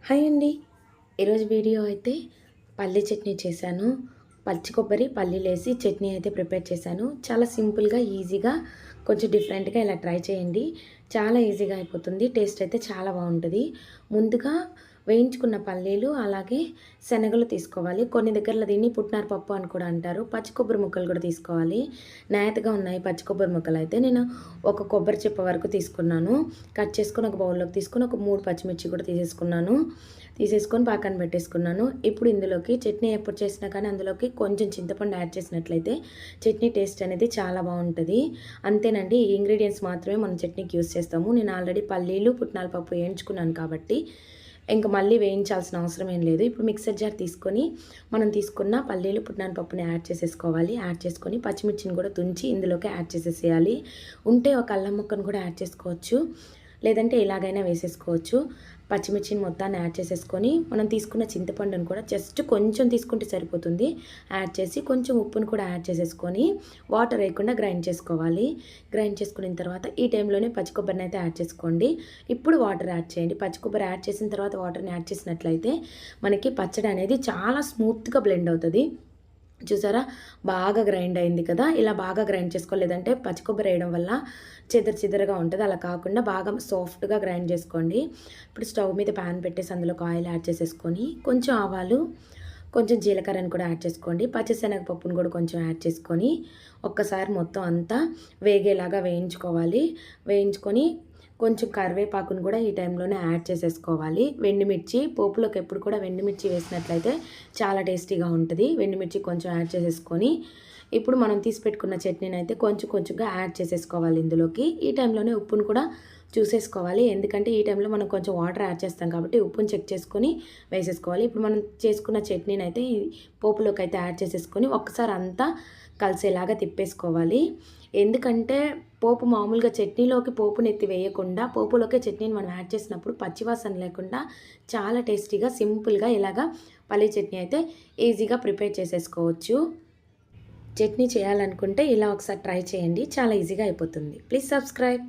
Hi అండి. ఈరోజు video అయితే పల్లీ చట్నీ చేశాను. పచ్చి కొబ్బరి, పల్లీలేసి చట్నీ అయితే ప్రిపేర్ చేశాను. చాలా సింపుల్‌గా, ఈజీగా, కొంచెం డిఫరెంట్‌గా ఇలా ట్రై చేయండి. చాలా ఈజీగా అయిపోతుంది. టేస్ట్ అయితే చాలా బాగుంటుంది. ముందుగా వేయించుకున్న పల్లీలు, అలాగే శనగలు తీసుకోవాలి. కొన్ని దగ్గరలో దీన్ని పుట్నాల పప్పు అని కూడా అంటారు. పచ్చి కొబ్బరి ముక్కలు కూడా తీసుకోవాలి. నేతగా ఉన్నాయి పచ్చి కొబ్బరి ముక్కలు అయితే నేను ఒక కొబ్బరి చిప్ప వరకు తీసుకున్నాను. కట్ చేసుకొని ఒక బౌల్లోకి తీసుకొని ఒక 3 పచ్చిమిర్చి కూడా తీసేసుకొని పక్కన పెట్టేసుకున్నాను. ఇప్పుడు ఇందులోకి చట్నీ ఎప్పుడు చేసినా కానీ అందులోకి కొంచెం చింతపండు యాడ్ చేసినట్లయితే చట్నీ టేస్ట్ అనేది చాలా బాగుంటుంది. అంతేనండి, ఈ ఇంగ్రీడియంట్స్ మాత్రమే మనం చట్నీకి యూస్ చేస్తాము. నేను ఆల్రెడీ పల్లీలు, పుట్నాల పప్పు వేయించుకున్నాను కాబట్టి ఇంక మళ్ళీ వేయించాల్సిన అవసరం ఏం లేదు. ఇప్పుడు మిక్సర్ జార్ తీసుకొని మనం తీసుకున్న పల్లీలు, పుట్నాల పప్పుని యాడ్ చేసేసుకోవాలి. యాడ్ చేసుకొని పచ్చిమిర్చిని కూడా తుంచి ఇందులోకి యాడ్ చేసేసేయాలి. ఉంటే ఒక అల్లం ముక్కను కూడా యాడ్ చేసుకోవచ్చు, లేదంటే ఇలాగైనా వేసేసుకోవచ్చు. పచ్చిమిర్చిని మొత్తాన్ని యాడ్ చేసేసుకొని మనం తీసుకున్న చింతపండును కూడా జస్ట్ కొంచెం తీసుకుంటే సరిపోతుంది. యాడ్ చేసి కొంచెం ఉప్పును కూడా యాడ్ చేసేసుకొని వాటర్ వేయకుండా గ్రైండ్ చేసుకోవాలి. గ్రైండ్ చేసుకున్న తర్వాత ఈ టైంలోనే పచ్చి కొబ్బరిని అయితే యాడ్ చేసుకోండి. ఇప్పుడు వాటర్ యాడ్ చేయండి. పచ్చి కొబ్బరి యాడ్ చేసిన తర్వాత వాటర్ని యాడ్ చేసినట్లయితే మనకి పచ్చడి అనేది చాలా స్మూత్గా బ్లెండ్ అవుతుంది. చూసారా, బాగా గ్రైండ్ అయింది కదా. ఇలా బాగా గ్రైండ్ చేసుకోలేదంటే పచ్చి కొబ్బరి వేయడం వల్ల చిదరగా ఉంటుంది. అలా కాకుండా బాగా సాఫ్ట్గా గ్రైండ్ చేసుకోండి. ఇప్పుడు స్టవ్ మీద ప్యాన్ పెట్టేసి అందులోకి ఆయిల్ యాడ్ చేసేసుకొని కొంచెం ఆవాలు, కొంచెం జీలకర్రని కూడా యాడ్ చేసుకోండి. పచ్చిశనగపప్పును కూడా కొంచెం యాడ్ చేసుకొని ఒక్కసారి మొత్తం అంతా వేగేలాగా వేయించుకొని కొంచెం కరివేపాకును కూడా ఈ టైంలోనే యాడ్ చేసేసుకోవాలి. వెండిమిర్చి పోపులోకి ఎప్పుడు కూడా వెండిమిర్చి వేసినట్లయితే చాలా టేస్టీగా ఉంటుంది. వెండిమిర్చి కొంచెం యాడ్ చేసేసుకొని ఇప్పుడు మనం తీసి పెట్టుకున్న చట్నీని అయితే కొంచెంగా యాడ్ చేసేసుకోవాలి ఇందులోకి. ఈ టైంలోనే ఉప్పును కూడా చూసేసుకోవాలి, ఎందుకంటే ఈ టైంలో మనం కొంచెం వాటర్ యాడ్ చేస్తాం కాబట్టి ఉప్పును చెక్ చేసుకొని వేసేసుకోవాలి. ఇప్పుడు మనం చేసుకున్న చట్నీని అయితే పోపులోకి అయితే యాడ్ చేసేసుకొని ఒక్కసారి అంతా కలిసేలాగా తిప్పేసుకోవాలి. ఎందుకంటే పోపు మామూలుగా చట్నీలోకి పోపుని ఎత్తి వేయకుండా పోపులోకే చట్నీని మనం యాడ్ చేసినప్పుడు పచ్చివాసన లేకుండా చాలా టేస్టీగా, సింపుల్గా ఇలాగా పల్లీ చట్నీ అయితే ఈజీగా ప్రిపేర్ చేసేసుకోవచ్చు. చట్నీ చేయాలనుకుంటే ఇలా ఒకసారి ట్రై చేయండి, చాలా ఈజీగా అయిపోతుంది. Please subscribe.